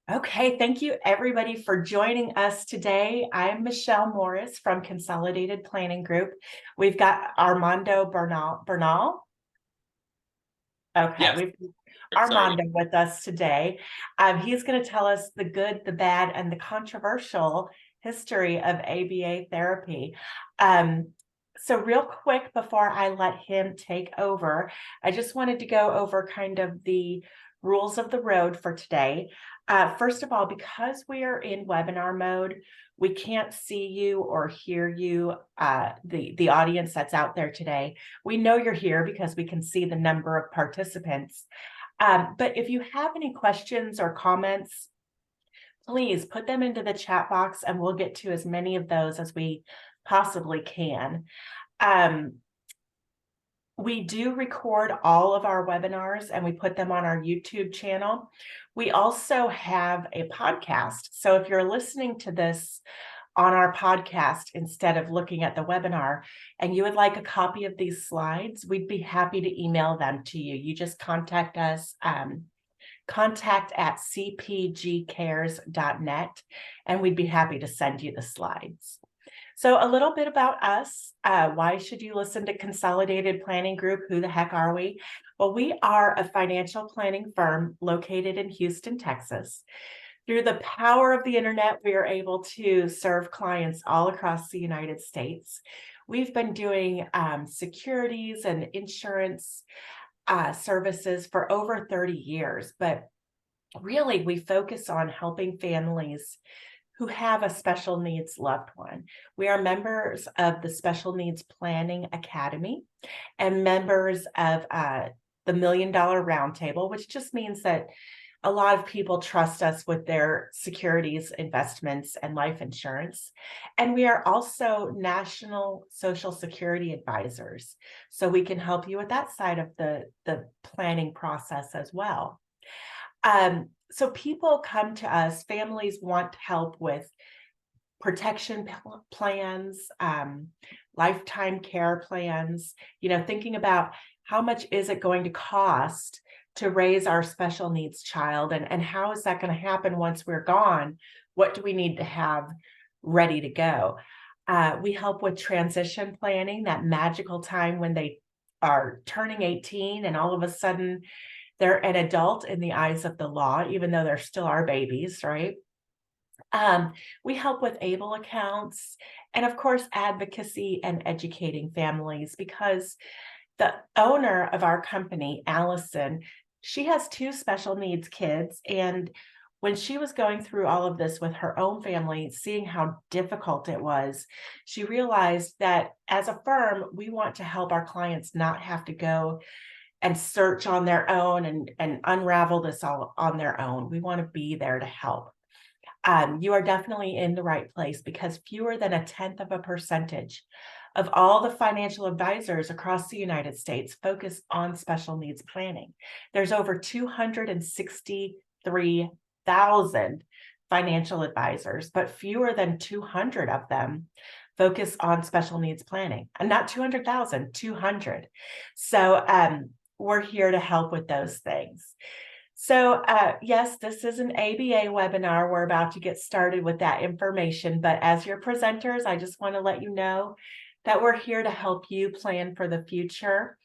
Okay, thank you everybody for joining us today. I'm Michelle Morris from Consolidated Planning Group. We've got Armando Bernal. Okay, Yes, we've sorry. Armando with us today. He's going to tell us the good, the bad, and the controversial history of ABA therapy. Um, so real quick before I let him take over, I just wanted to go over kind of the rules of the road for today. First of all, because we are in webinar mode, we can't see you or hear you, the audience that's out there today. We know you're here because we can see the number of participants. But if you have any questions or comments, please put them into the chat box and we'll get to as many of those as we possibly can. We do record all of our webinars and we put them on our YouTube channel. We also have a podcast. So if you're listening to this on our podcast instead of looking at the webinar and you would like a copy of these slides, we'd be happy to email them to you. You just contact us, contact@cpgcares.net, and we'd be happy to send you the slides. So a little bit about us. Why should you listen to Consolidated Planning Group? Who the heck are we? Well, we are a financial planning firm located in Houston, Texas. Through the power of the internet, we are able to serve clients all across the United States. We've been doing securities and insurance services for over 30 years, but really we focus on helping families who have a special needs loved one. We are members of the Special Needs Planning Academy and members of the $1 Million Roundtable, which just means that a lot of people trust us with their securities, investments, and life insurance. And we are also national Social Security advisors. So we can help you with that side of the planning process as well. So people come to us, families want help with protection plans, lifetime care plans, thinking about how much is it going to cost to raise our special needs child, and how is that going to happen once we're gone? What do we need to have ready to go? We help with transition planning, that magical time when they are turning 18 and all of a sudden they're an adult in the eyes of the law, even though they're still our babies, right? We help with ABLE accounts and, of course, advocacy and educating families, because the owner of our company, Allison, she has two special needs kids. And when she was going through all of this with her own family, seeing how difficult it was, she realized that as a firm, we want to help our clients not have to go and search on their own and unravel this all on their own. We want to be there to help. You are definitely in the right place, because fewer than 1/10% of all the financial advisors across the United States focus on special needs planning. There's over 263,000 financial advisors, but fewer than 200 of them focus on special needs planning. And not 200,000, 200. So we're here to help with those things. So yes, this is an ABA webinar. We're about to get started with that information, but as your presenters, I just want to let you know that we're here to help you plan for the future.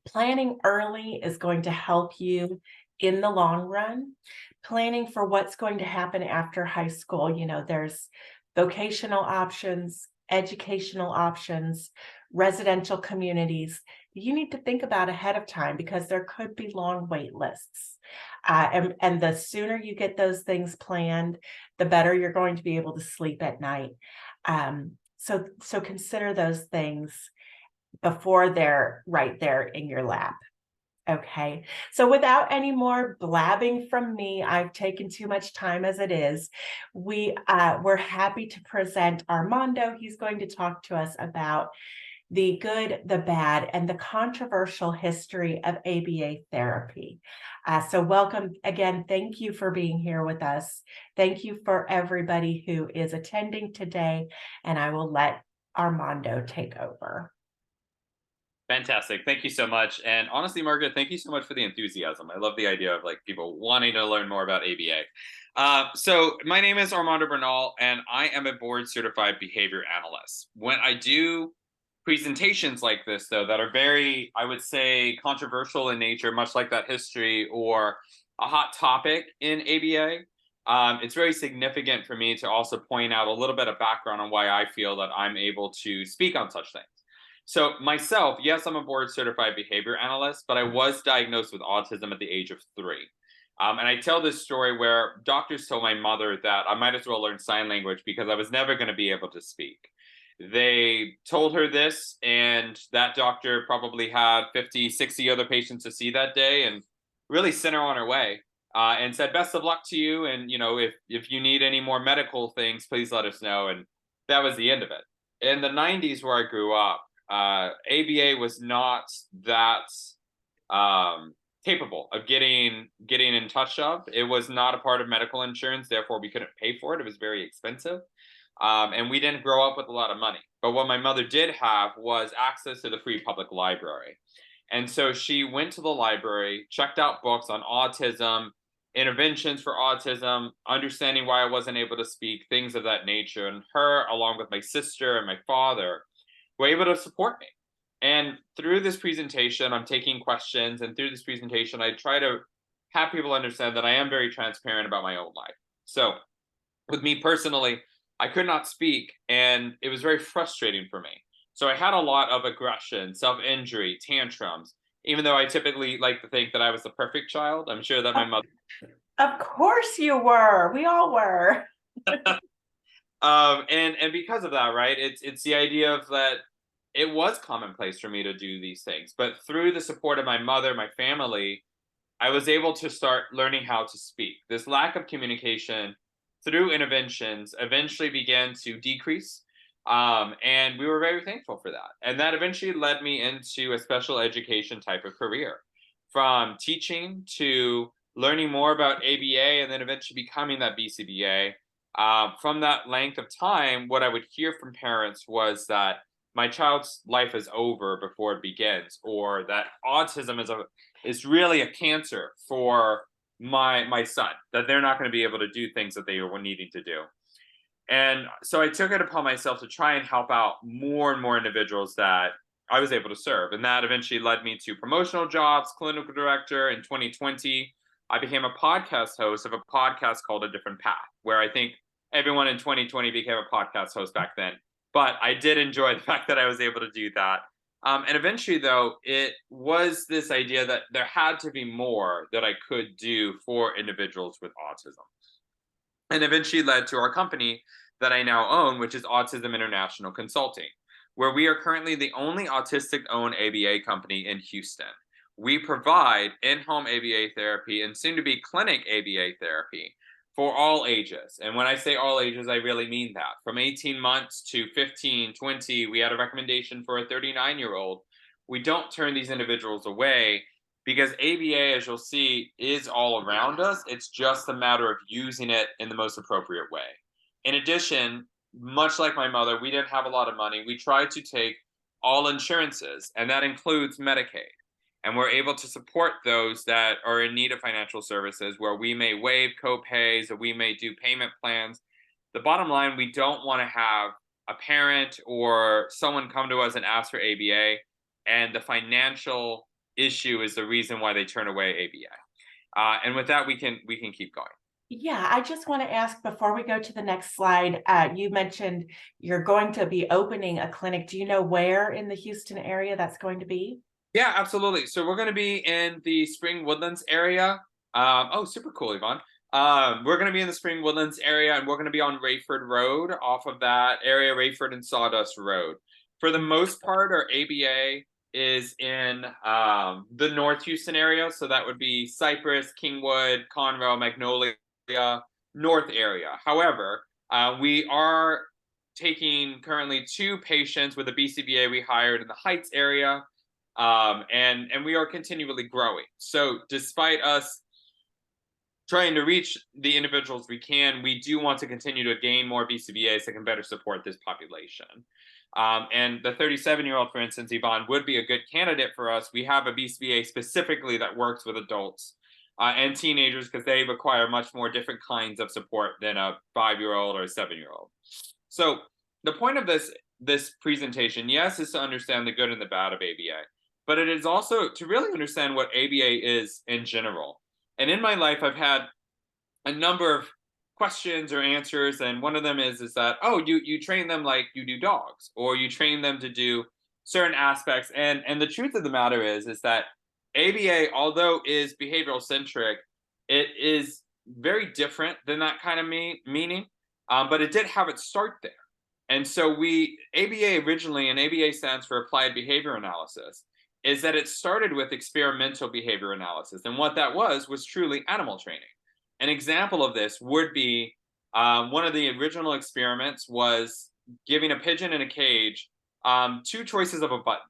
Planning early is going to help you in the long run. Planning for what's going to happen after high school, there's vocational options, educational options, residential communities. You need to think about ahead of time, because there could be long wait lists. And the sooner you get those things planned, the better you're going to be able to sleep at night. So consider those things before they're right there in your lap. Okay, so without any more blabbing from me, I've taken too much time as it is. We're happy to present Armando. He's going to talk to us about the good, the bad, and the controversial history of ABA therapy. So welcome again. Thank you for being here with us. Thank you for everybody who is attending today, and I will let Armando take over. Fantastic. Thank you so much. And honestly, Margaret, thank you so much for the enthusiasm. I love the idea of like people wanting to learn more about ABA. So my name is Armando Bernal, and I am a board certified behavior analyst. When I do presentations like this, though, that are very, I would say, controversial in nature, much like that history or a hot topic in ABA, it's very significant for me to also point out a little bit of background on why I feel that I'm able to speak on such things. So myself, yes, I'm a board certified behavior analyst, but I was diagnosed with autism at the age of 3. And I tell this story where doctors told my mother that I might as well learn sign language because I was never going to be able to speak. They told her this, and that doctor probably had 50, 60 other patients to see that day and really sent her on her way, and said, best of luck to you. And, if you need any more medical things, please let us know. And that was the end of it. In the 90s, where I grew up, ABA was not that capable of getting in touch of. It was not a part of medical insurance, therefore we couldn't pay for it. It was very expensive, and we didn't grow up with a lot of money. But what my mother did have was access to the free public library, and so she went to the library, checked out books on autism, interventions for autism, understanding why I wasn't able to speak, things of that nature. And her, along with my sister and my father, were able to support me. And through this presentation, I'm taking questions. And through this presentation, I try to have people understand that I am very transparent about my own life. So, with me personally, I could not speak, and it was very frustrating for me. So, I had a lot of aggression, self injury, tantrums, even though I typically like to think that I was the perfect child. I'm sure that my Of, mother. of course you were. We all were. And because of that, right? It's the idea of that it was commonplace for me to do these things, but through the support of my mother, my family, I was able to start learning how to speak. This lack of communication through interventions eventually began to decrease, and we were very thankful for that. And that eventually led me into a special education type of career, from teaching to learning more about ABA, and then eventually becoming that BCBA. From that length of time, what I would hear from parents was that my child's life is over before it begins, or that autism is really a cancer for my son, that they're not going to be able to do things that they were needing to do. And so I took it upon myself to try and help out more and more individuals that I was able to serve. And that eventually led me to promotional jobs, clinical director. In 2020, I became a podcast host of a podcast called A Different Path, where I think everyone in 2020 became a podcast host back then. But I did enjoy the fact that I was able to do that. And eventually, though, it was this idea that there had to be more that I could do for individuals with autism. And eventually led to our company that I now own, which is Autism International Consulting, where we are currently the only autistic owned ABA company in Houston. We provide in home ABA therapy and soon to be clinic ABA therapy for all ages. And when I say all ages, I really mean that. From 18 months to 15, 20, we had a recommendation for a 39-year-old. We don't turn these individuals away because ABA, as you'll see, is all around us. It's just a matter of using it in the most appropriate way. In addition, much like my mother, we didn't have a lot of money. We tried to take all insurances, and that includes Medicaid. And we're able to support those that are in need of financial services, where we may waive copays or we may do payment plans. The bottom line, we don't want to have a parent or someone come to us and ask for ABA, and the financial issue is the reason why they turn away ABA. And with that, we can keep going. Yeah, I just want to ask before we go to the next slide, you mentioned you're going to be opening a clinic. Do you know where in the Houston area that's going to be? Yeah, absolutely. So we're going to be in the Spring Woodlands area. Oh, super cool, Yvonne. We're going to be in the Spring Woodlands area, and we're going to be on Rayford Road, off of that area, Rayford and Sawdust Road. For the most part, our ABA is in the North Houston area. So that would be Cypress, Kingwood, Conroe, Magnolia, North area. However, we are taking currently 2 patients with a BCBA we hired in the Heights area. And we are continually growing. So despite us trying to reach the individuals we can, we do want to continue to gain more BCBAs that can better support this population. And the 37-year-old, for instance, Yvonne, would be a good candidate for us. We have a BCBA specifically that works with adults and teenagers because they require much more different kinds of support than a 5-year-old or a 7-year-old. So the point of this presentation, yes, is to understand the good and the bad of ABA, but it is also to really understand what ABA is in general. And in my life, I've had a number of questions or answers, and one of them is that, oh, you train them like you do dogs, or you train them to do certain aspects. And the truth of the matter is that ABA, although is behavioral centric, it is very different than that kind of meaning, but it did have its start there. And so we ABA originally, and ABA stands for Applied Behavior Analysis, is that it started with experimental behavior analysis, and what that was truly animal training. An example of this would be one of the original experiments was giving a pigeon in a cage two choices of a button.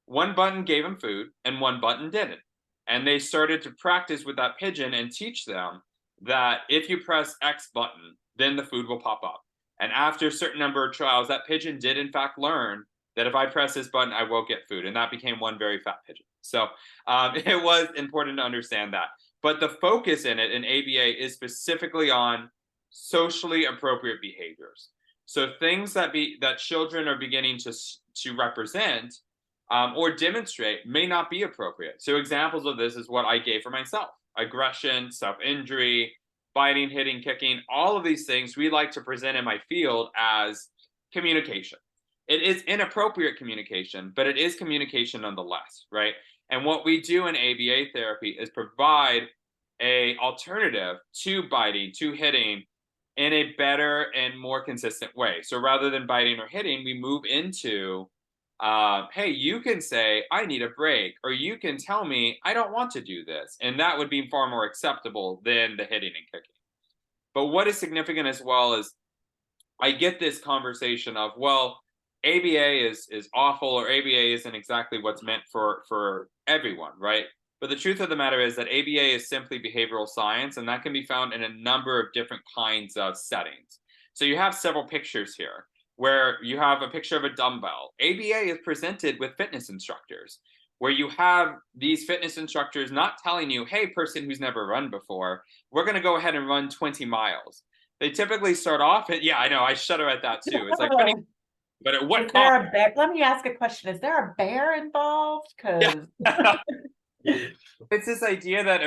One button gave him food, and one button didn't. And they started to practice with that pigeon and teach them that if you press X button, then the food will pop up. And after a certain number of trials, that pigeon did in fact learn that if I press this button, I will get food. And that became one very fat pigeon. So it was important to understand that. But the focus in it in ABA is specifically on socially appropriate behaviors. So things that children are beginning to represent or demonstrate may not be appropriate. So examples of this is what I gave for myself: aggression, self-injury, biting, hitting, kicking. All of these things we like to present in my field as communication. It is inappropriate communication, but it is communication nonetheless, right? And what we do in ABA therapy is provide a alternative to biting, to hitting, in a better and more consistent way. So rather than biting or hitting, we move into, hey, you can say, I need a break, or you can tell me, I don't want to do this. And that would be far more acceptable than the hitting and kicking. But what is significant as well is I get this conversation of, well, ABA is awful, or ABA isn't exactly what's meant for everyone, right? But the truth of the matter is that ABA is simply behavioral science, and that can be found in a number of different kinds of settings. So you have several pictures here where you have a picture of a dumbbell. ABA is presented with fitness instructors, where you have these fitness instructors not telling you, hey, person who's never run before, we're going to go ahead and run 20 miles. They typically start off at, yeah, I know, I shudder at that too. It's like, but at what Is cost? there a bear? Let me ask a question. Is there a bear involved? Because It's this idea that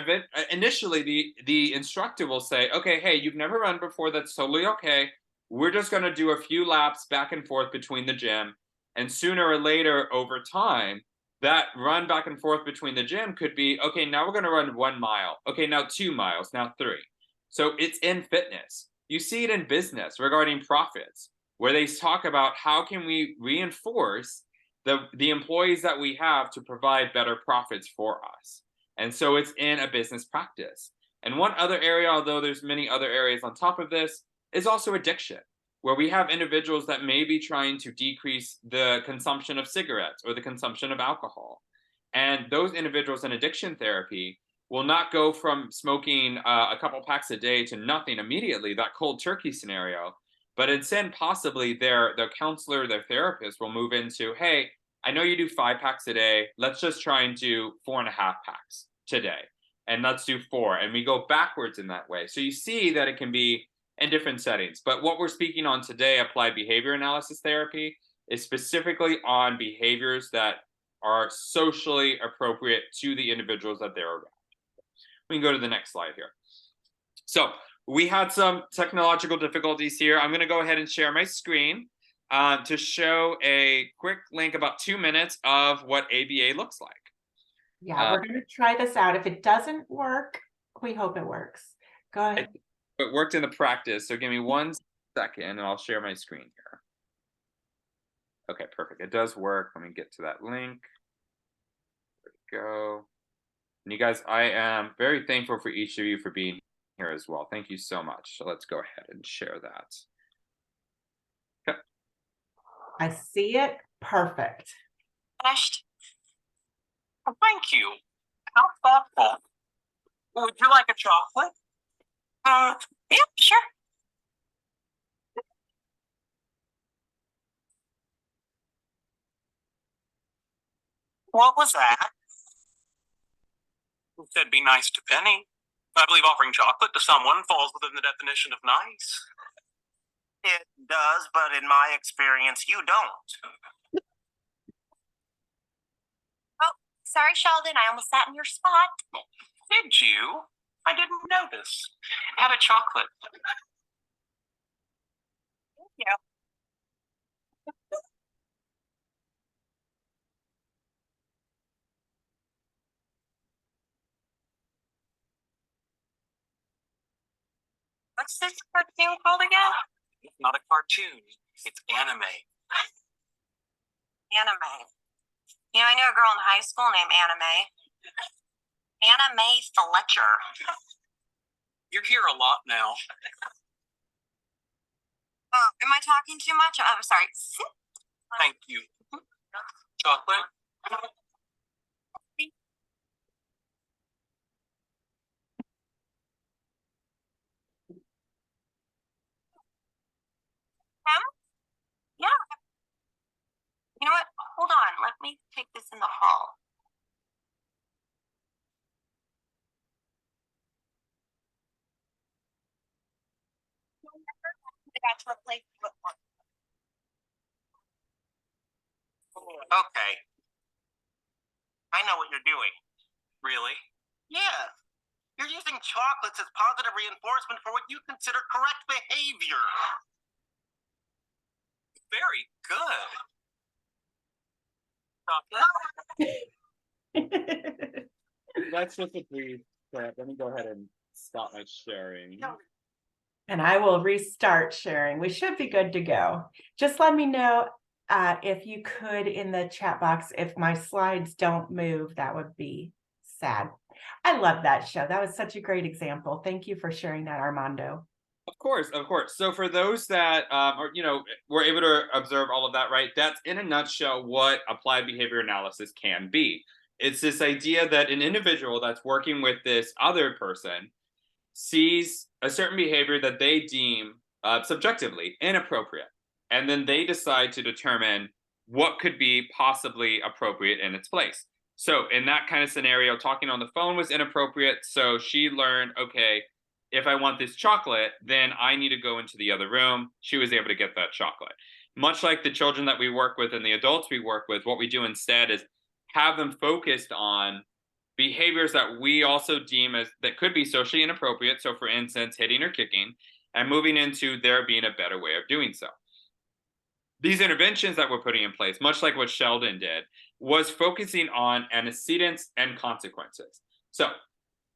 initially the instructor will say, okay, hey, you've never run before, that's totally okay. We're just going to do a few laps back and forth between the gym. And sooner or later, over time, that run back and forth between the gym could be, okay, now we're going to run 1 mile. Okay, now 2 miles, now 3. So it's in fitness. You see it in business regarding profits, where they talk about how can we reinforce the employees that we have to provide better profits for us. And so it's in a business practice. And one other area, although there's many other areas on top of this, is also addiction, where we have individuals that may be trying to decrease the consumption of cigarettes or the consumption of alcohol. And those individuals in addiction therapy will not go from smoking a couple packs a day to nothing immediately, that cold turkey scenario, but instead possibly their counselor, their therapist will move into, hey, I know you do 5 packs a day. Let's just try and do 4.5 packs today. And let's do 4. And we go backwards in that way. So you see that it can be in different settings. But what we're speaking on today, applied behavior analysis therapy, is specifically on behaviors that are socially appropriate to the individuals that they're around. We can go to the next slide here. So we had some technological difficulties here. I'm going to go ahead and share my screen to show a quick link, about 2 minutes, of what ABA looks like. yeah, we're going to try this out. If it doesn't work, we hope it works. Go ahead. It worked in the practice. So give me 1 second and I'll share my screen here. Okay, perfect. It does work. Let me get to that link. There we go. And you guys, I am very thankful for each of you for being here as well. Thank you so much. So let's go ahead and share that. Okay. I see it. Perfect. Finished. Oh, thank you. How thoughtful. Would you like a chocolate? Yeah, sure. What was that? You said be nice to Penny. I believe offering chocolate to someone falls within the definition of nice. It does, but in my experience, you don't. Oh, sorry, Sheldon. I almost sat in your spot. Did you? I didn't notice. Have a chocolate. Thank you. What's this cartoon called again? It's not a cartoon. It's anime. Anime. You know, I knew a girl in high school named Anime. Anime Fletcher. You're here a lot now. Am I talking too much? I'm sorry. Thank you. Chocolate? Yeah. You know what? Hold on. Let me take this in the hall. Okay. I know what you're doing. Really? Yeah. You're using chocolates as positive reinforcement for what you consider correct behavior. Very good. Let's just agree that let me go ahead and stop my sharing. And I will restart sharing. We should be good to go. Just let me know if you could in the chat box, if my slides don't move, that would be sad. I love that show. That was such a great example. Thank you for sharing that, Armando. Of course, of course. So for those that were able to observe all of that, right? That's in a nutshell what applied behavior analysis can be. It's this idea that an individual that's working with this other person sees a certain behavior that they deem subjectively inappropriate, and then they decide to determine what could be possibly appropriate in its place. So in that kind of scenario, talking on the phone was inappropriate, so she learned, okay, if I want this chocolate, then I need to go into the other room. She was able to get that chocolate. Much like the children that we work with and the adults we work with, what we do instead is have them focused on behaviors that we also deem as that could be socially inappropriate. So for instance, hitting or kicking, and moving into there being a better way of doing so. These interventions that we're putting in place, much like what Sheldon did, was focusing on antecedents and consequences. So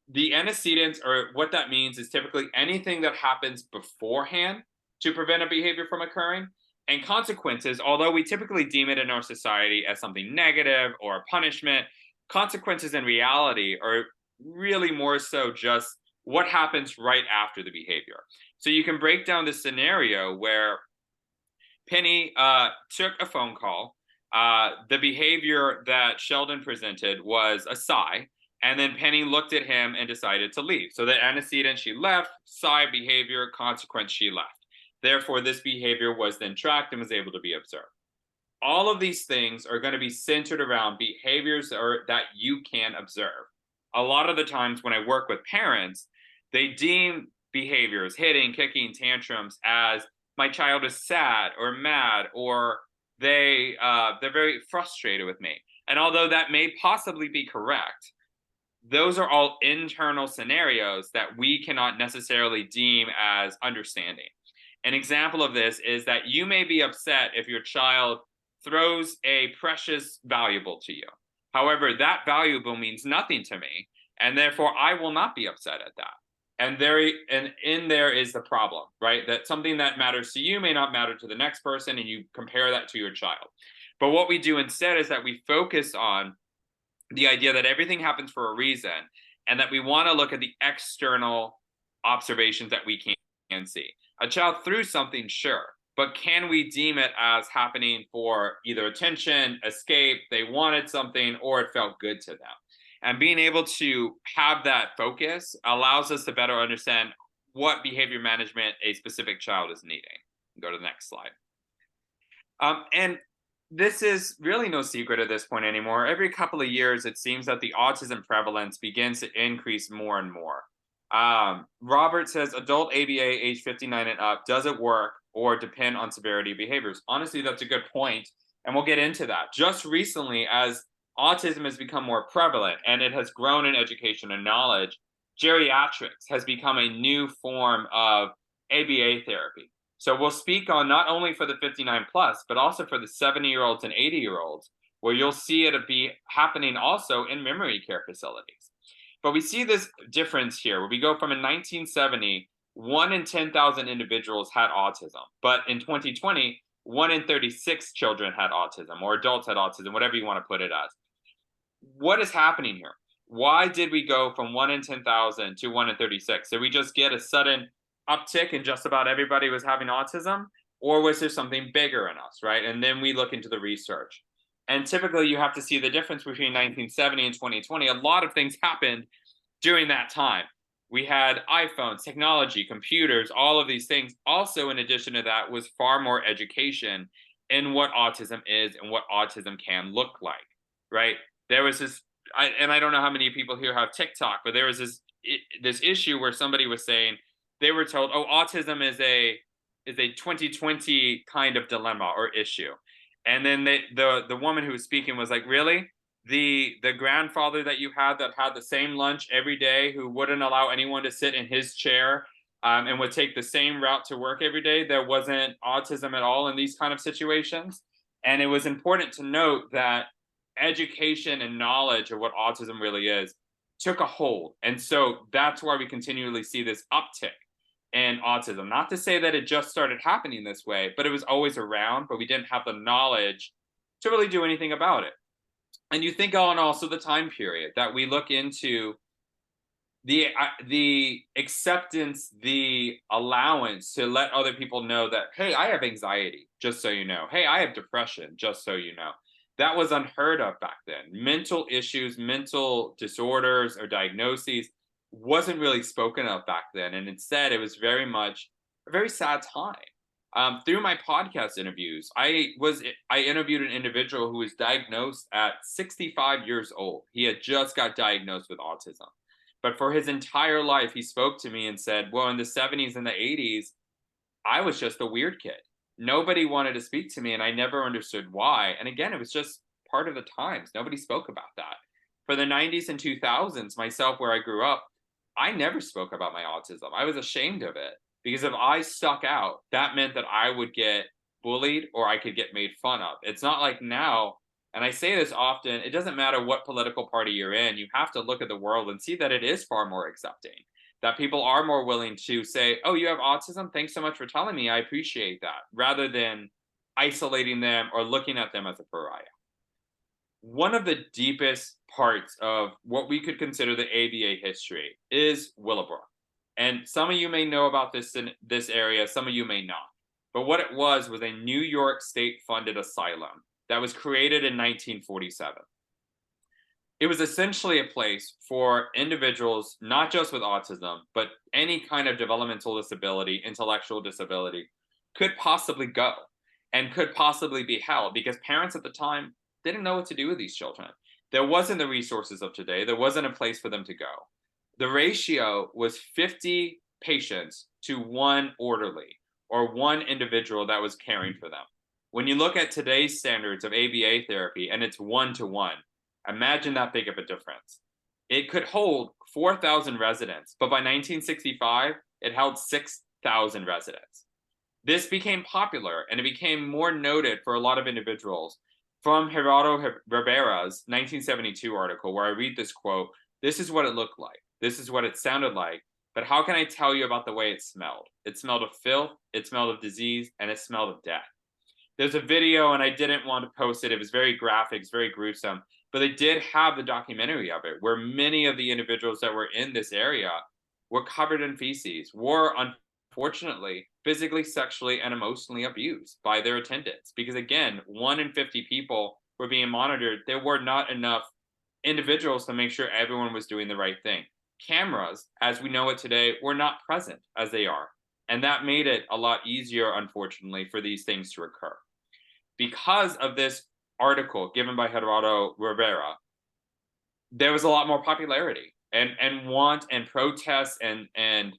the antecedents, or what that means, is typically anything that happens beforehand to prevent a behavior from occurring. And consequences, although we typically deem it in our society as something negative or a punishment, consequences in reality are really more so just what happens right after the behavior. So you can break down the scenario where Penny took a phone call. The behavior that Sheldon presented was a sigh, and then Penny looked at him and decided to leave. So the antecedent, she left, sigh, behavior, consequence, she left. Therefore, this behavior was then tracked and was able to be observed. All of these things are going to be centered around behaviors that you can observe. A lot of the times when I work with parents, they deem behaviors, hitting, kicking, tantrums, as my child is sad or mad, or they're very frustrated with me. And although that may possibly be correct, those are all internal scenarios that we cannot necessarily deem as understanding. An example of this is that you may be upset if your child throws a precious valuable to you. However, that valuable means nothing to me, and therefore I will not be upset at that. And in there is the problem, right? That something that matters to you may not matter to the next person, and you compare that to your child. But what we do instead is that we focus on the idea that everything happens for a reason, and that we want to look at the external observations that we can see. A child threw something, sure, but can we deem it as happening for either attention, escape, they wanted something, or it felt good to them? And being able to have that focus allows us to better understand what behavior management a specific child is needing. Go to the next slide. And this is really no secret at this point anymore. Every couple of years, it seems that the autism prevalence begins to increase more and more. Robert says adult ABA age 59 and up, does it work or depend on severity of behaviors? Honestly, that's a good point, and we'll get into that. Just recently, as autism has become more prevalent and it has grown in education and knowledge, geriatrics has become a new form of ABA therapy. So we'll speak on not only for the 59 plus, but also for the 70-year-olds and 80-year-olds, where you'll see it be happening also in memory care facilities. But we see this difference here where we go from in 1970, 1 in 10,000 individuals had autism. But in 2020, 1 in 36 children had autism, or adults had autism, whatever you want to put it as. What is happening here? Why did we go from 1 in 10,000 to 1 in 36? Did we just get a sudden uptick and just about everybody was having autism? Or was there something bigger in us, right? And then we look into the research. And typically you have to see the difference between 1970 and 2020. A lot of things happened during that time. We had iPhones, technology, computers, all of these things. Also, in addition to that, was far more education in what autism is and what autism can look like, right? There was this, and I don't know how many people here have TikTok, but there was this issue where somebody was saying they were told, oh, autism is a 2020 kind of dilemma or issue. And then the woman who was speaking was like, really? The grandfather that you had that had the same lunch every day, who wouldn't allow anyone to sit in his chair, and would take the same route to work every day, there wasn't autism at all in these kind of situations. And it was important to note that education and knowledge of what autism really is took a hold. And so that's why we continually see this uptick and autism. Not to say that it just started happening this way, but it was always around, but we didn't have the knowledge to really do anything about it. And you think on also the time period that we look into, the acceptance, the allowance to let other people know that, hey, I have anxiety, just so you know. Hey, I have depression, just so you know. That was unheard of back then. Mental issues, mental disorders or diagnoses wasn't really spoken of back then. And instead, it was very much a very sad time. Through my podcast interviews, I interviewed an individual who was diagnosed at 65 years old. He had just got diagnosed with autism. But for his entire life, he spoke to me and said, well, in the 70s and the 80s, I was just a weird kid. Nobody wanted to speak to me, and I never understood why. And again, it was just part of the times. Nobody spoke about that. For the 90s and 2000s, myself, where I grew up, I never spoke about my autism. I was ashamed of it, because if I stuck out, that meant that I would get bullied or I could get made fun of. It's not like now, and I say this often, it doesn't matter what political party you're in, you have to look at the world and see that it is far more accepting, that people are more willing to say, oh, you have autism? Thanks so much for telling me. I appreciate that, rather than isolating them or looking at them as a pariah. One of the deepest parts of what we could consider the ABA history is Willowbrook. And some of you may know about this in this area, some of you may not. But what it was a New York state-funded asylum that was created in 1947. It was essentially a place for individuals, not just with autism, but any kind of developmental disability, intellectual disability, could possibly go and could possibly be held, because parents at the time didn't know what to do with these children. There wasn't the resources of today. There wasn't a place for them to go. The ratio was 50 patients to 1 orderly, or 1 individual that was caring for them. When you look at today's standards of ABA therapy and it's 1-to-1, imagine that big of a difference. It could hold 4,000 residents, but by 1965, it held 6,000 residents. This became popular, and it became more noted for a lot of individuals. From Gerardo Rivera's 1972 article, where I read this quote, this is what it looked like. This is what it sounded like. But how can I tell you about the way it smelled? It smelled of filth, it smelled of disease, and it smelled of death. There's a video, and I didn't want to post it. It was very graphic, it's very gruesome. But they did have the documentary of it, where many of the individuals that were in this area were covered in feces, were unfortunately physically, sexually, and emotionally abused by their attendants. Because again, 1 in 50 people were being monitored. There were not enough individuals to make sure everyone was doing the right thing. Cameras, as we know it today, were not present as they are. And that made it a lot easier, unfortunately, for these things to occur. because of this article given by Gerardo Rivera, there was a lot more popularity and want and protest and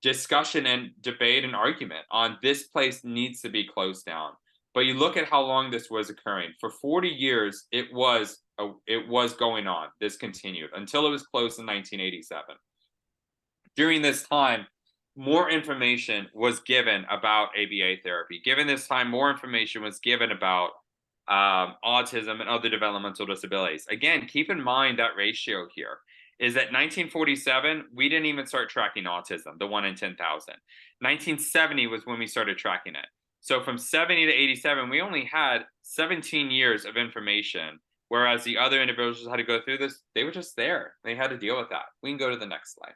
discussion and debate and argument on this place needs to be closed down. But you look at how long this was occurring. For 40 years, it was going on. This continued until it was closed in 1987. During this time, more information was given about ABA therapy. Given this time, more information was given about autism and other developmental disabilities. Again, keep in mind that ratio here is that 1947, we didn't even start tracking autism, the 1 in 10,000. 1970 was when we started tracking it. So from 70 to 87, we only had 17 years of information, whereas the other individuals had to go through this. They were just there. They had to deal with that. We can go to the next slide.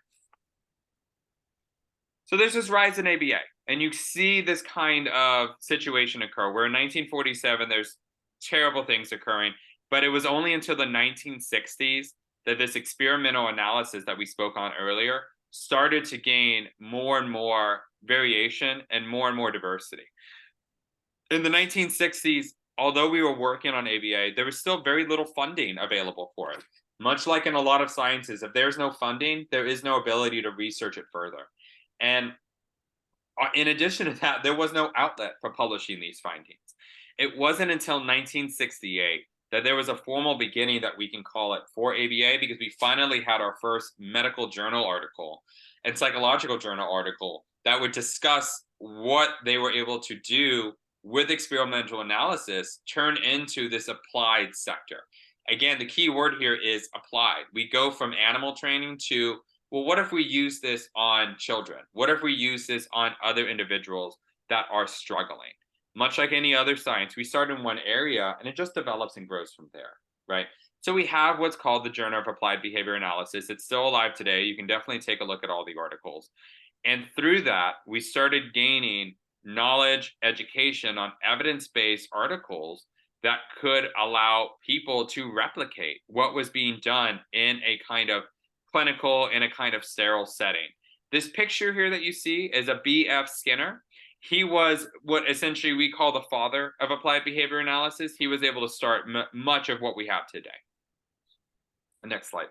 So there's this rise in ABA, and you see this kind of situation occur where in 1947, there's terrible things occurring, but it was only until the 1960s that this experimental analysis that we spoke on earlier started to gain more and more variation and more diversity. In the 1960s, although we were working on ABA, there was still very little funding available for it. Much like in a lot of sciences, if there's no funding, there is no ability to research it further. And in addition to that, there was no outlet for publishing these findings. It wasn't until 1968 that there was a formal beginning that we can call it for ABA, because we finally had our first medical journal article and psychological journal article that would discuss what they were able to do with experimental analysis turn into this applied sector. Again, the key word here is applied. We go from animal training to, well, what if we use this on children? What if we use this on other individuals that are struggling? Much like any other science, we start in one area and it just develops and grows from there, right? So we have what's called the Journal of Applied Behavior Analysis. It's still alive today. You can definitely take a look at all the articles. And through that, we started gaining knowledge, education on evidence-based articles that could allow people to replicate what was being done in a kind of clinical, in a kind of sterile setting. This picture here that you see is a B.F. Skinner. He was what essentially we call the father of applied behavior analysis. He was able to start much of what we have today. The next slide.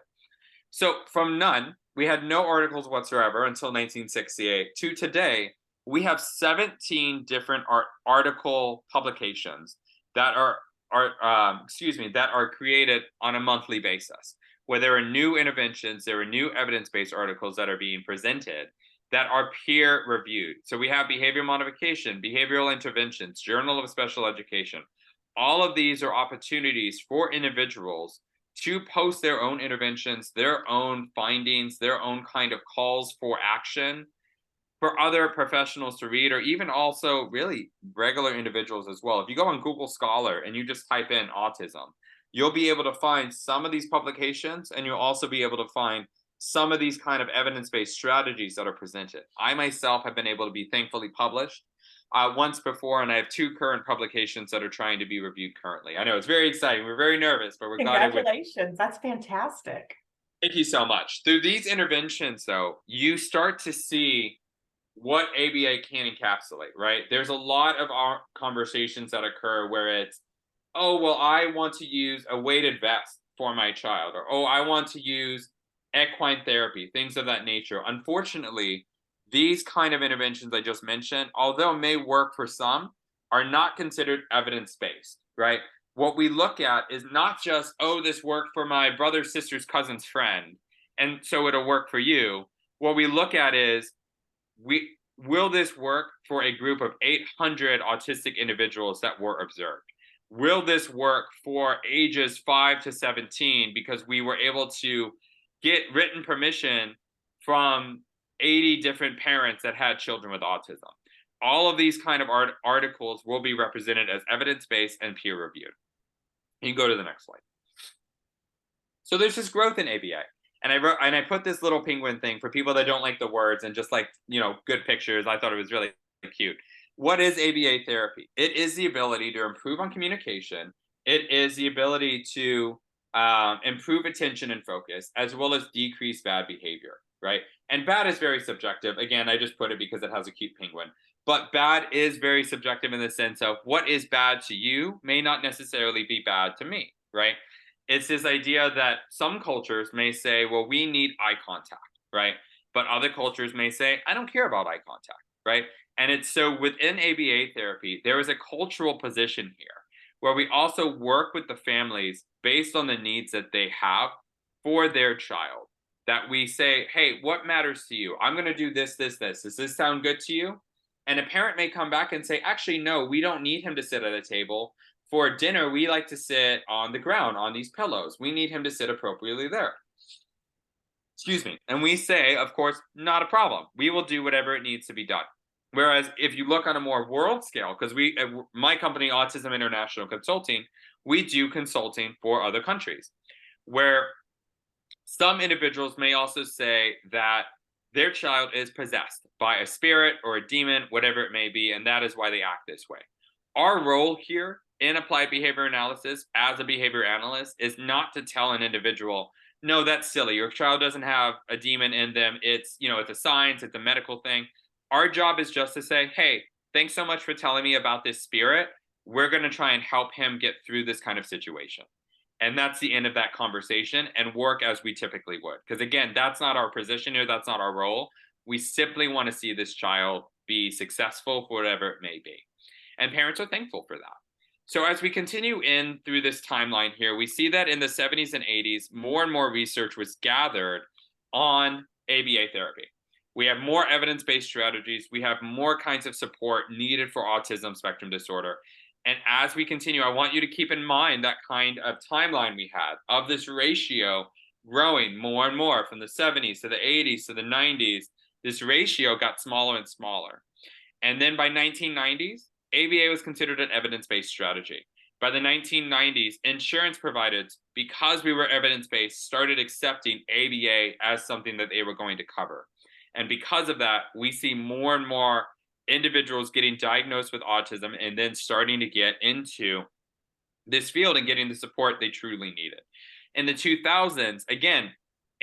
So from none, we had no articles whatsoever until 1968 to today. We have 17 different article publications that are created on a monthly basis, where there are new interventions, there are new evidence-based articles that are being presented that are peer reviewed. So we have behavior modification, behavioral interventions, Journal of Special Education. All of these are opportunities for individuals to post their own interventions, their own findings, their own kind of calls for action for other professionals to read, or even also really regular individuals as well. If you go on Google Scholar and you just type in autism, you'll be able to find some of these publications, and you'll also be able to find some of these kind of evidence-based strategies that are presented. I myself have been able to be thankfully published once before, and I have 2 current publications that are trying to be reviewed currently. I know it's very exciting. We're very nervous, but we're glad. Congratulations. That's fantastic. Thank you so much. Through these interventions, though, you start to see what ABA can encapsulate, right? There's a lot of our conversations that occur where it's, oh, well, I want to use a weighted vest for my child, or, oh, I want to use equine therapy, things of that nature. Unfortunately, these kind of interventions I just mentioned, although may work for some, are not considered evidence-based, right? What we look at is not just, oh, this worked for my brother, sister's cousin's friend, and so it'll work for you. What we look at is, will this work for a group of 800 autistic individuals that were observed? Will this work for ages 5 to 17 because we were able to get written permission from 80 different parents that had children with autism? All of these kind of articles will be represented as evidence-based and peer-reviewed. You can go to the next slide. So there's this growth in ABA. And I put this little penguin thing for people that don't like the words and just like, good pictures. I thought it was really cute. What is ABA therapy? It is the ability to improve on communication. It is the ability to improve attention and focus, as well as decrease bad behavior, right? And bad is very subjective. Again, I just put it because it has a cute penguin. But bad is very subjective in the sense of what is bad to you may not necessarily be bad to me, right? It's this idea that some cultures may say, well, we need eye contact, right? But other cultures may say, I don't care about eye contact, right? And it's so within ABA therapy, there is a cultural position here where we also work with the families based on the needs that they have for their child. That we say, hey, what matters to you? I'm going to do this, this, this. Does this sound good to you? And a parent may come back and say, actually, no, we don't need him to sit at a table. For dinner, we like to sit on the ground on these pillows. We need him to sit appropriately there. Excuse me. And we say, of course, not a problem. We will do whatever it needs to be done. Whereas if you look on a more world scale, because my company, Autism International Consulting, we do consulting for other countries, where some individuals may also say that their child is possessed by a spirit or a demon, whatever it may be, and that is why they act this way. Our role here in applied behavior analysis as a behavior analyst is not to tell an individual, no, that's silly. Your child doesn't have a demon in them. It's a science, it's a medical thing. Our job is just to say, hey, thanks so much for telling me about this spirit. We're going to try and help him get through this kind of situation. And that's the end of that conversation, and work as we typically would. Because again, that's not our position here. That's not our role. We simply want to see this child be successful for whatever it may be. And parents are thankful for that. So as we continue in through this timeline here, we see that in the 70s and 80s, more and more research was gathered on ABA therapy. We have more evidence-based strategies. We have more kinds of support needed for autism spectrum disorder. And as we continue, I want you to keep in mind that kind of timeline we had of this ratio growing more and more from the 70s to the 80s to the 90s. This ratio got smaller and smaller. And then by 1990s, ABA was considered an evidence-based strategy. By the 1990s, insurance providers, because we were evidence-based, started accepting ABA as something that they were going to cover. And because of that, we see more and more individuals getting diagnosed with autism and then starting to get into this field and getting the support they truly needed. In the 2000s, again,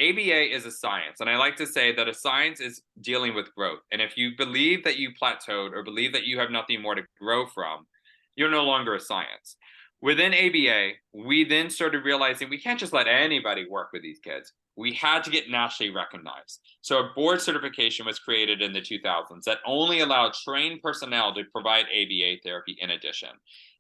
ABA is a science. And I like to say that a science is dealing with growth. And if you believe that you plateaued or believe that you have nothing more to grow from, you're no longer a science. Within ABA, we then started realizing we can't just let anybody work with these kids. We had to get nationally recognized. So a board certification was created in the 2000s that only allowed trained personnel to provide ABA therapy in addition.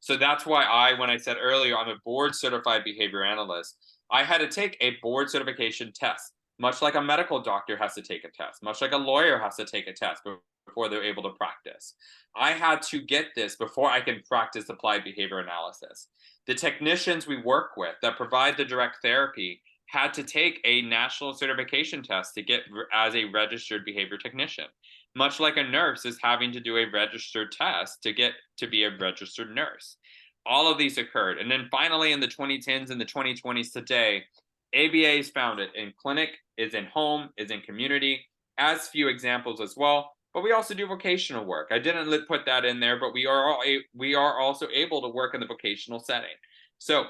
So that's why when I said earlier, I'm a board certified behavior analyst, I had to take a board certification test, much like a medical doctor has to take a test, much like a lawyer has to take a test before they're able to practice. I had to get this before I can practice applied behavior analysis. The technicians we work with that provide the direct therapy had to take a national certification test to get as a registered behavior technician, much like a nurse is having to do a registered test to get to be a registered nurse. All of these occurred. And then finally in the 2010s and the 2020s today, ABA is founded in clinic, is in home, is in community, as few examples as well. But we also do vocational work. I didn't put that in there, but we are also able to work in the vocational setting. So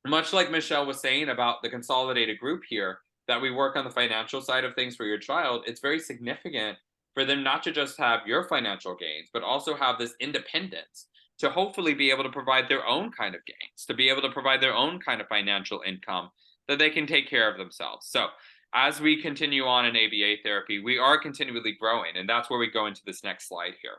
much like Michelle was saying about the consolidated group here, that we work on the financial side of things for your child, it's very significant for them not to just have your financial gains, but also have this independence to hopefully be able to provide their own kind of gains, to be able to provide their own kind of financial income that they can take care of themselves. So as we continue on in ABA therapy, we are continually growing, and that's where we go into this next slide here.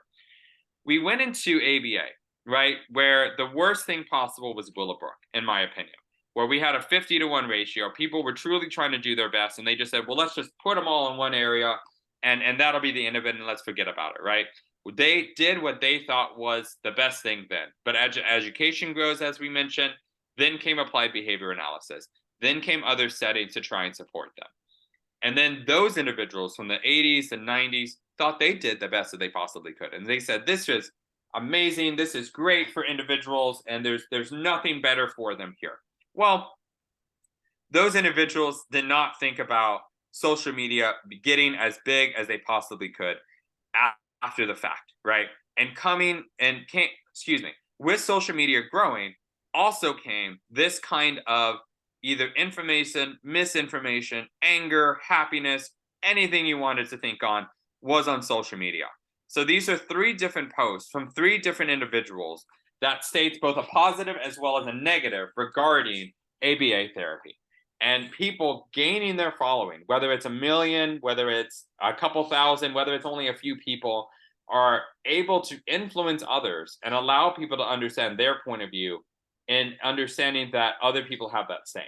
We went into ABA, right, where the worst thing possible was Willowbrook, in my opinion, where we had a 50-to-1 ratio. People were truly trying to do their best, and they just said, well, let's just put them all in one area, and that'll be the end of it, and let's forget about it, right? They did what they thought was the best thing then. But as education grows, as we mentioned, then came applied behavior analysis. Then came other settings to try and support them. And then those individuals from the 80s and 90s thought they did the best that they possibly could. And they said, this is amazing. This is great for individuals. And there's nothing better for them here. Well, those individuals did not think about social media getting as big as they possibly could after the fact, right? And with social media growing also came this kind of either information, misinformation, anger, happiness, anything you wanted to think on was on social media. So these are 3 different posts from 3 different individuals that states both a positive as well as a negative regarding ABA therapy. And people gaining their following, whether it's 1 million, whether it's a couple thousand, whether it's only a few people, are able to influence others and allow people to understand their point of view and understanding that other people have that same.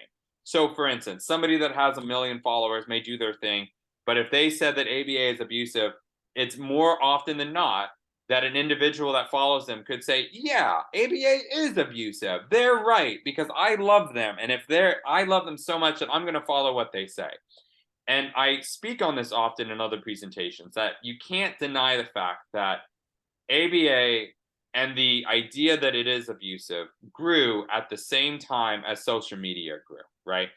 So, for instance, somebody that has 1 million followers may do their thing, but if they said that ABA is abusive, it's more often than not that an individual that follows them could say, yeah, ABA is abusive. They're right because I love them. And I love them so much that I'm going to follow what they say. And I speak on this often in other presentations that you can't deny the fact that ABA and the idea that it is abusive grew at the same time as social media grew, right?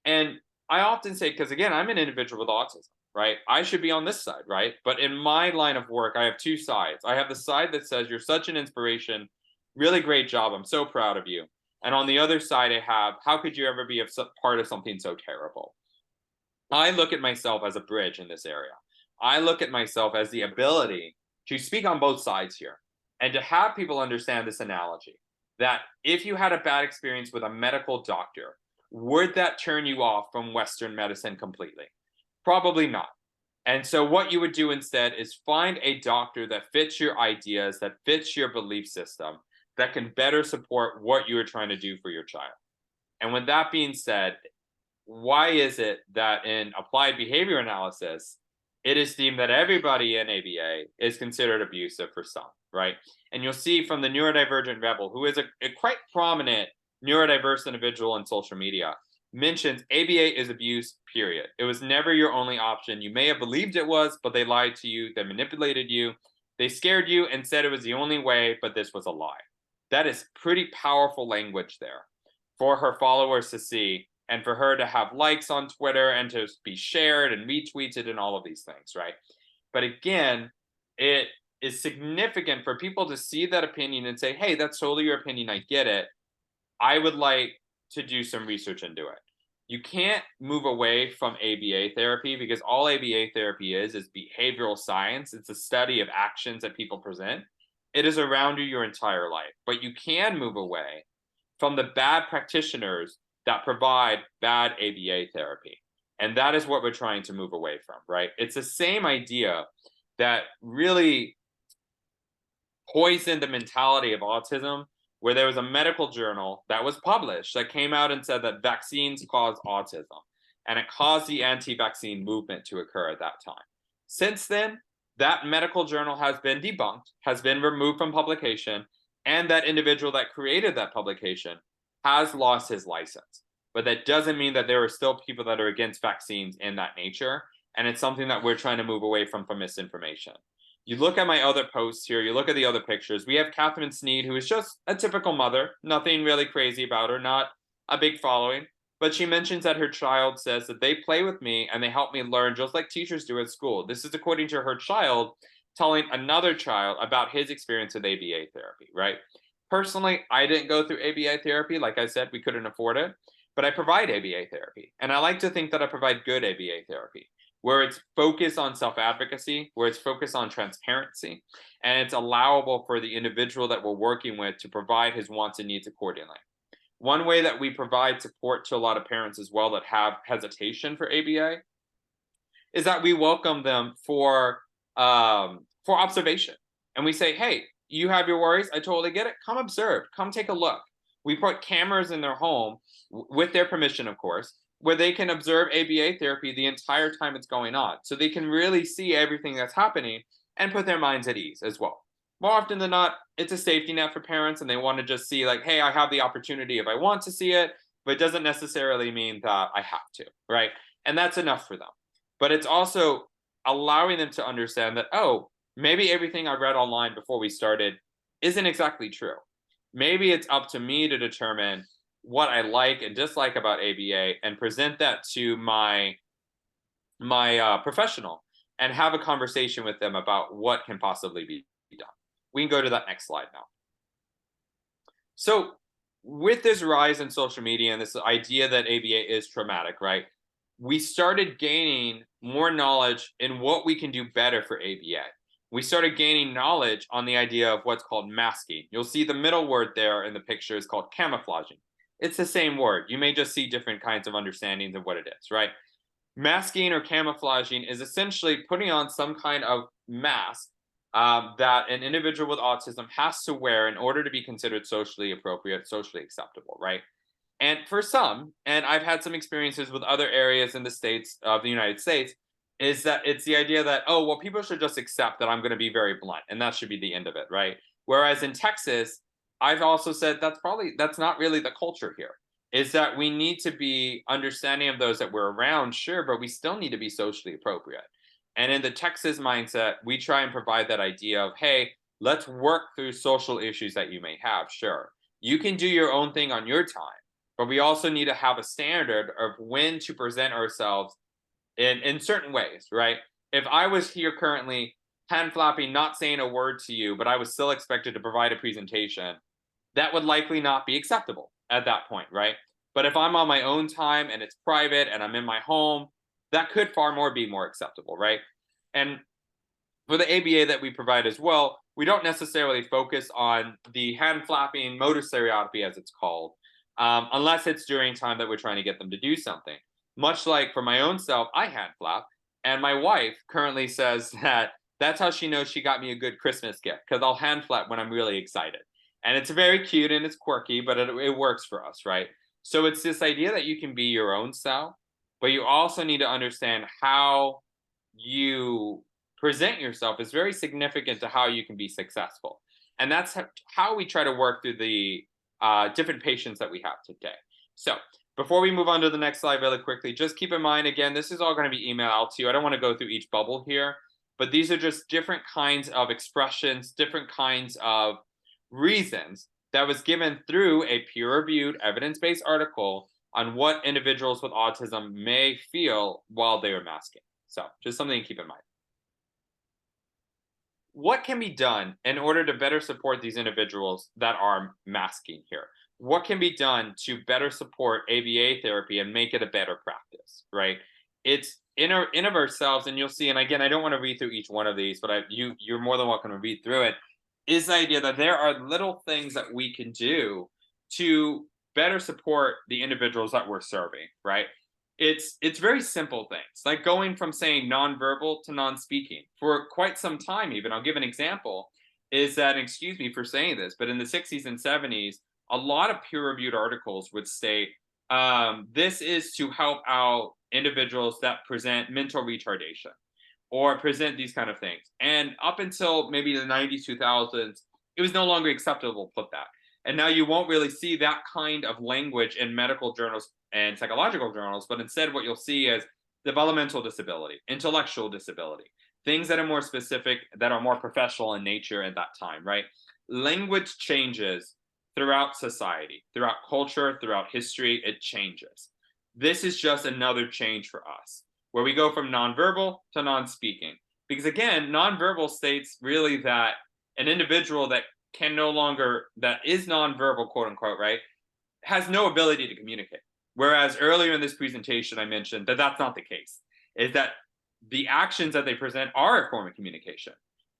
And I often say, because again, I'm an individual with autism, right? I should be on this side, right? But in my line of work, I have 2 sides. I have the side that says, you're such an inspiration, really great job, I'm so proud of you. And on the other side, I have, how could you ever be a part of something so terrible? I look at myself as a bridge in this area. I look at myself as the ability to speak on both sides here and to have people understand this analogy that if you had a bad experience with a medical doctor, would that turn you off from Western medicine completely? Probably not. And so, what you would do instead is find a doctor that fits your ideas, that fits your belief system, that can better support what you are trying to do for your child. And with that being said, why is it that in applied behavior analysis, it is deemed that everybody in ABA is considered abusive for some, right? And you'll see from the neurodivergent rebel, who is a quite prominent neurodiverse individual in social media, mentions ABA is abuse, period. It was never your only option. You may have believed it was, but they lied to you, they manipulated you, they scared you and said it was the only way, but this was a lie. That is pretty powerful language there for her followers to see and for her to have likes on Twitter and to be shared and retweeted and all of these things, right? But again, it is significant for people to see that opinion and say, hey, that's totally your opinion, I get it. I would like to do some research into it. You can't move away from ABA therapy because all ABA therapy is behavioral science. It's a study of actions that people present. It is around you your entire life, but you can move away from the bad practitioners that provide bad ABA therapy. And that is what we're trying to move away from, right? It's the same idea that really poisoned the mentality of autism, where there was a medical journal that was published that came out and said that vaccines cause autism. And it caused the anti-vaccine movement to occur at that time. Since then, that medical journal has been debunked, has been removed from publication, and that individual that created that publication has lost his license. But that doesn't mean that there are still people that are against vaccines in that nature. And it's something that we're trying to move away from misinformation. You look at my other posts here, you look at the other pictures. We have Catherine Sneed, who is just a typical mother, nothing really crazy about her, not a big following. But she mentions that her child says that they play with me and they help me learn just like teachers do at school. This is according to her child telling another child about his experience with ABA therapy, right? Personally, I didn't go through ABA therapy. Like I said, we couldn't afford it, but I provide ABA therapy. And I like to think that I provide good ABA therapy, where it's focused on self-advocacy, where it's focused on transparency, and it's allowable for the individual that we're working with to provide his wants and needs accordingly. One way that we provide support to a lot of parents as well that have hesitation for ABA is that we welcome them for observation. And we say, hey, you have your worries, I totally get it, come observe, come take a look. We put cameras in their home, with their permission, of course, where they can observe ABA therapy the entire time it's going on. So they can really see everything that's happening and put their minds at ease as well. More often than not, it's a safety net for parents and they want to just see like, hey, I have the opportunity if I want to see it, but it doesn't necessarily mean that I have to, right? And that's enough for them. But it's also allowing them to understand that, oh, maybe everything I read online before we started isn't exactly true. Maybe it's up to me to determine what I like and dislike about ABA and present that to my professional and have a conversation with them about what can possibly be done. We can go to that next slide now. So with this rise in social media and this idea that ABA is traumatic, right? We started gaining more knowledge in what we can do better for ABA. We started gaining knowledge on the idea of what's called masking. You'll see the middle word there in the picture is called camouflaging. It's the same word. You may just see different kinds of understandings of what it is, right? Masking or camouflaging is essentially putting on some kind of mask that an individual with autism has to wear in order to be considered socially appropriate, socially acceptable, right? And for some, and I've had some experiences with other areas in the states of the United States, is that it's the idea that, oh, well, people should just accept that I'm going to be very blunt and that should be the end of it, right? Whereas in Texas, I've also said that's not really the culture here. Is that we need to be understanding of those that we're around, sure, but we still need to be socially appropriate. And in the Texas mindset, we try and provide that idea of, hey, let's work through social issues that you may have, sure. You can do your own thing on your time, but we also need to have a standard of when to present ourselves in certain ways, right? If I was here currently hand flapping, not saying a word to you, but I was still expected to provide a presentation, that would likely not be acceptable at that point, right? But if I'm on my own time and it's private and I'm in my home, that could far more be more acceptable, right? And for the ABA that we provide as well, we don't necessarily focus on the hand flapping motor stereotypy, as it's called, unless it's during time that we're trying to get them to do something. Much like for my own self, I hand flap, and my wife currently says that that's how she knows she got me a good Christmas gift, because I'll hand flap when I'm really excited. And it's very cute and it's quirky, but it works for us, right? So it's this idea that you can be your own self, but you also need to understand how you present yourself is very significant to how you can be successful. And that's how we try to work through the different patients that we have today. So before we move on to the next slide really quickly, just keep in mind, again, this is all going to be emailed out to you. I don't want to go through each bubble here, but these are just different kinds of expressions, different kinds of reasons that was given through a peer-reviewed, evidence-based article on what individuals with autism may feel while they are masking. So just something to keep in mind. What can be done in order to better support these individuals that are masking here? What can be done to better support ABA therapy and make it a better practice, right? It's in of ourselves, and you'll see, and again, I don't want to read through each one of these, but you're more than welcome to read through it, is the idea that there are little things that we can do to better support the individuals that we're serving, right? It's very simple things, like going from saying nonverbal to non-speaking for quite some time. Even I'll give an example, is that, excuse me for saying this, but in the 60s and 70s, a lot of peer-reviewed articles would state this is to help out individuals that present mental retardation or present these kind of things. And up until maybe the 90s, 2000s, it was no longer acceptable to put that. And now you won't really see that kind of language in medical journals and psychological journals, but instead what you'll see is developmental disability, intellectual disability, things that are more specific, that are more professional in nature at that time, right? Language changes throughout society, throughout culture, throughout history, it changes. This is just another change for us, where we go from nonverbal to non-speaking. Because again, nonverbal states really that an individual that can no longer, that is nonverbal, quote unquote, right, has no ability to communicate. Whereas earlier in this presentation, I mentioned that that's not the case, is that the actions that they present are a form of communication,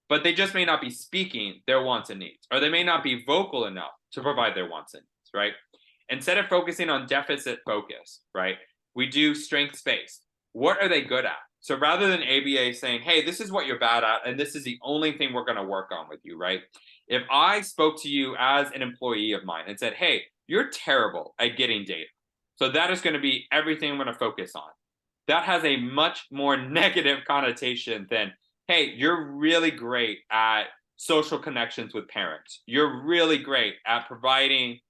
but they just may not be speaking their wants and needs, or they may not be vocal enough to provide their wants and needs, right? Instead of focusing on deficit focus, right, we do strengths based. What are they good at? So rather than ABA saying, hey, this is what you're bad at, and this is the only thing we're going to work on with you, right? If I spoke to you as an employee of mine and said, hey, you're terrible at getting data, so that is going to be everything I'm going to focus on. That has a much more negative connotation than, hey, you're really great at social connections with parents. You're really great at providing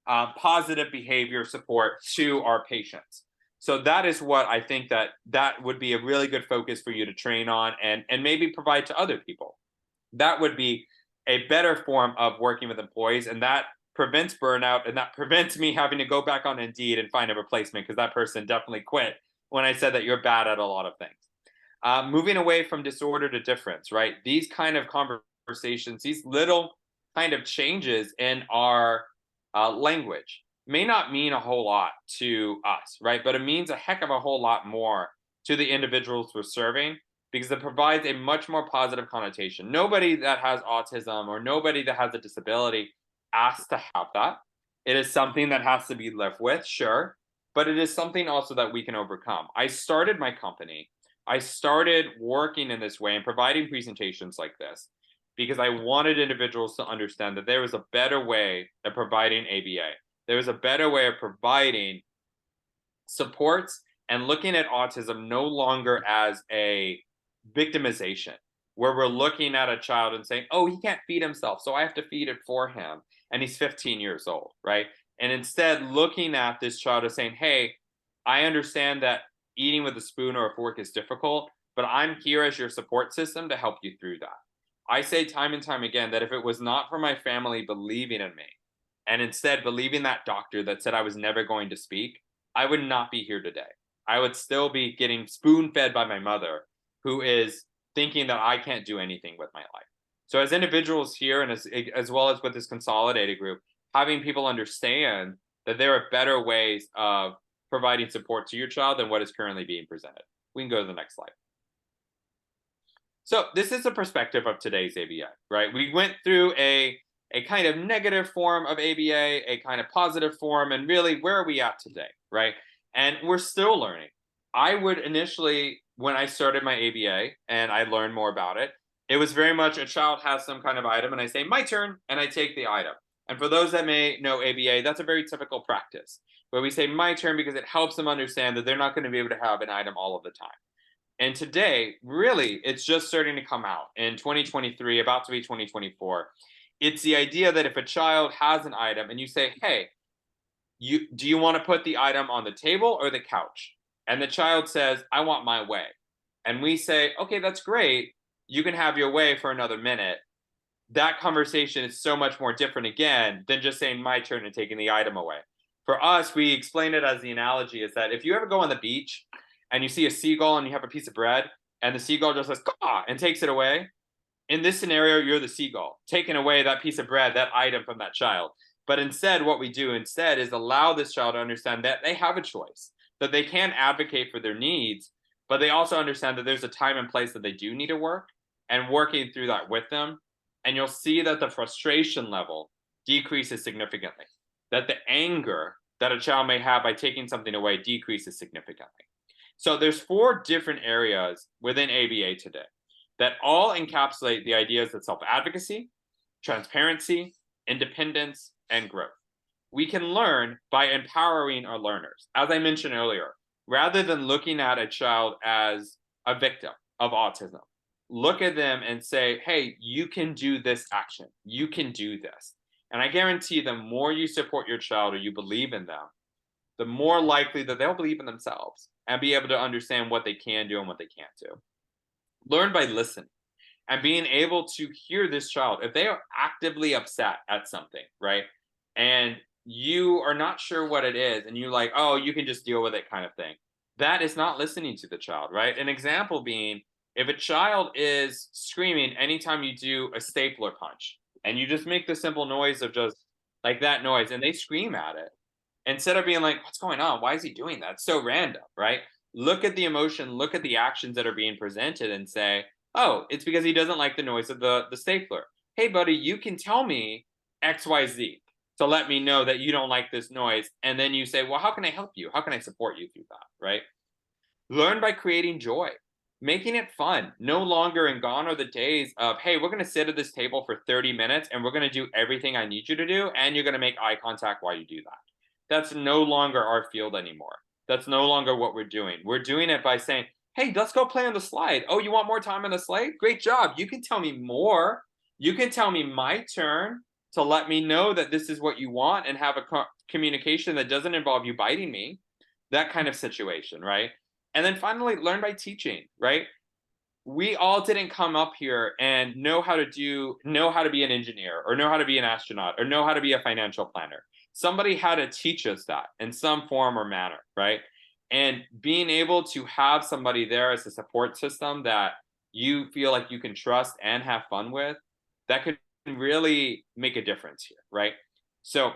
positive behavior support to our patients. So that is what I think that would be a really good focus for you to train on and maybe provide to other people. That would be a better form of working with employees, and that prevents burnout, and that prevents me having to go back on Indeed and find a replacement, because that person definitely quit when I said that you're bad at a lot of things. Moving away from disorder to difference, right? These kind of conversations, these little kind of changes in our language may not mean a whole lot to us, right? But it means a heck of a whole lot more to the individuals we're serving because it provides a much more positive connotation. Nobody that has autism or nobody that has a disability asks to have that. It is something that has to be lived with, sure, but it is something also that we can overcome. I started my company. I started working in this way and providing presentations like this because I wanted individuals to understand that there was a better way of providing ABA. There was a better way of providing supports and looking at autism no longer as a victimization, where we're looking at a child and saying, oh, he can't feed himself, so I have to feed it for him. And he's 15 years old, right? And instead, looking at this child as saying, hey, I understand that eating with a spoon or a fork is difficult, but I'm here as your support system to help you through that. I say time and time again that if it was not for my family believing in me, and instead believing that doctor that said I was never going to speak, I would not be here today. I would still be getting spoon fed by my mother, who is thinking that I can't do anything with my life. So, as individuals here, and as well as with this consolidated group, having people understand that there are better ways of providing support to your child than what is currently being presented. We can go to the next slide. So, this is the perspective of today's ABA, right? We went through a kind of negative form of ABA, a kind of positive form, and really, where are we at today, right? And we're still learning. I would initially, when I started my ABA and I learned more about it, it was very much a child has some kind of item and I say, my turn, and I take the item. And for those that may know ABA, that's a very typical practice where we say my turn because it helps them understand that they're not going to be able to have an item all of the time. And today, really, it's just starting to come out in 2023, about to be 2024. It's the idea that if a child has an item and you say, hey, do you want to put the item on the table or the couch? And the child says, I want my way. And we say, okay, that's great. You can have your way for another minute. That conversation is so much more different again than just saying my turn and taking the item away. For us, we explain it as the analogy is that if you ever go on the beach and you see a seagull and you have a piece of bread and the seagull just says, caw, and takes it away, in this scenario, you're the seagull, taking away that piece of bread, that item from that child. But instead, what we do instead is allow this child to understand that they have a choice, that they can advocate for their needs, but they also understand that there's a time and place that they do need to work and working through that with them. And you'll see that the frustration level decreases significantly, that the anger that a child may have by taking something away decreases significantly. So there's 4 different areas within ABA today that all encapsulate the ideas of self-advocacy, transparency, independence, and growth. We can learn by empowering our learners. As I mentioned earlier, rather than looking at a child as a victim of autism, look at them and say, hey, you can do this action. You can do this. And I guarantee the more you support your child or you believe in them, the more likely that they'll believe in themselves and be able to understand what they can do and what they can't do. Learn by listening and being able to hear this child. If they are actively upset at something, right? And you are not sure what it is, and you're like, oh, you can just deal with it kind of thing. That is not listening to the child, right? An example being, if a child is screaming anytime you do a stapler punch, and you just make the simple noise of just like that noise, and they scream at it, instead of being like, what's going on? Why is he doing that? It's so random, right? Look at the emotion, look at the actions that are being presented and say, oh, it's because he doesn't like the noise of the stapler. Hey, buddy, you can tell me XYZ to let me know that you don't like this noise. And then you say, well, how can I help you? How can I support you through that, right? Learn by creating joy, making it fun. No longer and gone are the days of, hey, we're going to sit at this table for 30 minutes and we're going to do everything I need you to do. And you're going to make eye contact while you do that. That's no longer our field anymore. That's no longer what we're doing. We're doing it by saying, hey, let's go play on the slide. Oh, you want more time on the slide? Great job. You can tell me more. You can tell me my turn to let me know that this is what you want and have a communication that doesn't involve you biting me. That kind of situation, right? And then finally, learn by teaching, right? We all didn't come up here and know how to be an engineer or know how to be an astronaut or know how to be a financial planner. Somebody had to teach us that in some form or manner, right? And being able to have somebody there as a support system that you feel like you can trust and have fun with, that could really make a difference here, right? So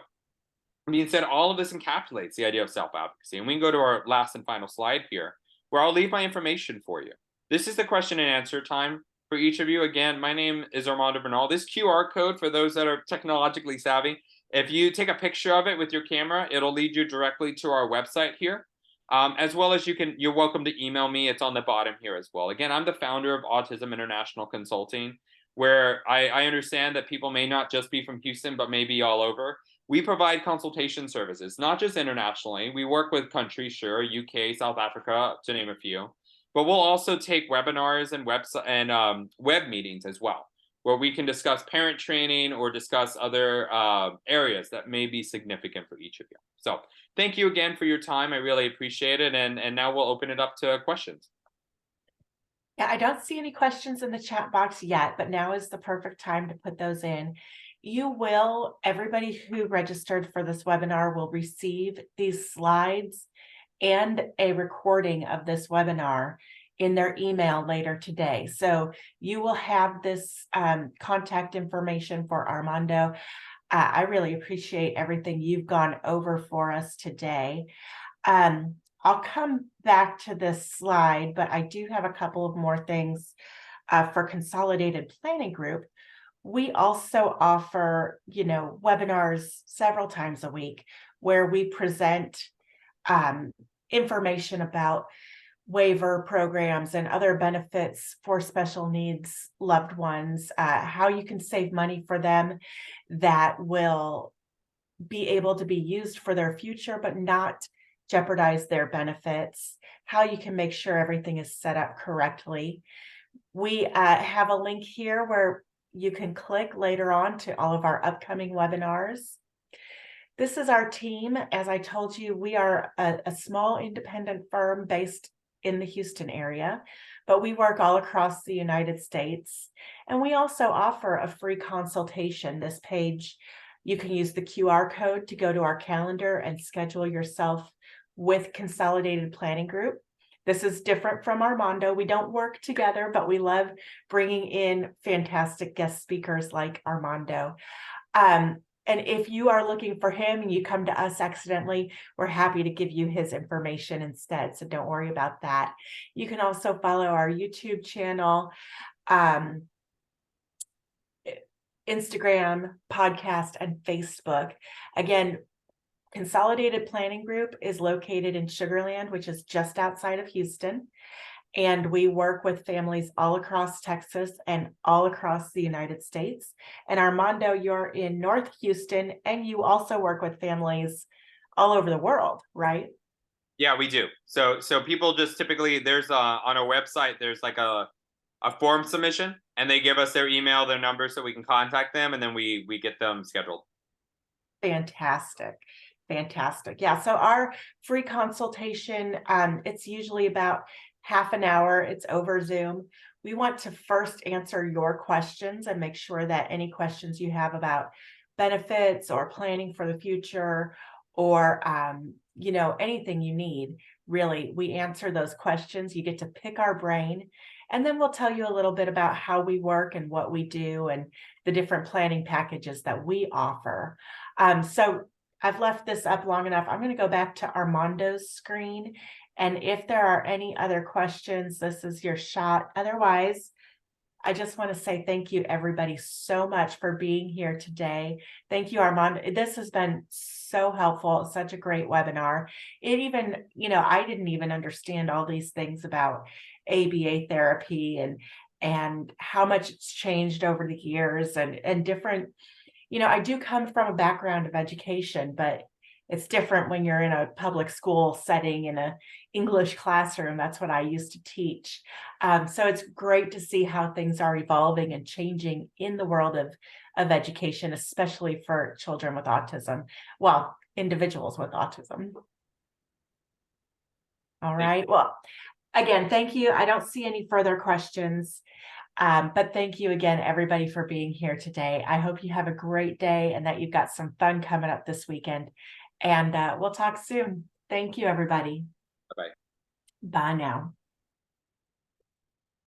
being said, all of this encapsulates the idea of self-advocacy. And we can go to our last and final slide here, where I'll leave my information for you. This is the question and answer time for each of you. Again, my name is Armando Bernal. This QR code, for those that are technologically savvy, if you take a picture of it with your camera, it'll lead you directly to our website here. As well as you're welcome to email me. It's on the bottom here as well. Again, I'm the founder of Autism International Consulting, where I understand that people may not just be from Houston, but maybe all over. We provide consultation services, not just internationally. We work with countries, sure, UK, South Africa, to name a few. But we'll also take webinars and web meetings as well, where we can discuss parent training or discuss other areas that may be significant for each of you. So thank you again for your time. I really appreciate it. And now we'll open it up to questions. Yeah, I don't see any questions in the chat box yet, but now is the perfect time to put those in. Everybody who registered for this webinar will receive these slides and a recording of this webinar in their email later today. So you will have this contact information for Armando. I really appreciate everything you've gone over for us today. I'll come back to this slide, but I do have a couple of more things for Consolidated Planning Group. We also offer, webinars several times a week where we present information about waiver programs and other benefits for special needs loved ones, how you can save money for them that will be able to be used for their future, but not jeopardize their benefits, how you can make sure everything is set up correctly. We have a link here where you can click later on to all of our upcoming webinars. This is our team. As I told you, we are a small independent firm based in the Houston area, but we work all across the United States. And we also offer a free consultation. This page, you can use the QR code to go to our calendar and schedule yourself with Consolidated Planning Group. This is different from Armando. We don't work together, but we love bringing in fantastic guest speakers like Armando. And if you are looking for him and you come to us accidentally, we're happy to give you his information instead. So don't worry about that. You can also follow our YouTube channel, Instagram, podcast, and Facebook. Again, Consolidated Planning Group is located in Sugar Land, which is just outside of Houston. And we work with families all across Texas and all across the United States. And Armando, you're in North Houston, and you also work with families all over the world, right? Yeah, we do. So people just typically, there's on our website, there's like a form submission, and they give us their email, their number, so we can contact them, and then we get them scheduled. Fantastic. Yeah, so our free consultation, it's usually about half an hour. It's over Zoom. We want to first answer your questions and make sure that any questions you have about benefits or planning for the future or anything you need, really, we answer those questions. You get to pick our brain, and then we'll tell you a little bit about how we work and what we do and the different planning packages that we offer. So I've left this up long enough. I'm going to go back to Armando's screen. And if there are any other questions, this is your shot. Otherwise, I just want to say thank you, everybody, so much for being here today. Thank you, Armando. This has been so helpful. Such a great webinar. It even, I didn't even understand all these things about ABA therapy and how much it's changed over the years and different. I do come from a background of education, but it's different when you're in a public school setting in an English classroom. That's what I used to teach. So it's great to see how things are evolving and changing in the world of education, especially for children with autism. Well, individuals with autism. All right. Well, again, thank you. I don't see any further questions. But thank you again, everybody, for being here today. I hope you have a great day and that you've got some fun coming up this weekend. And we'll talk soon. Thank you, everybody. Bye-bye. Bye now.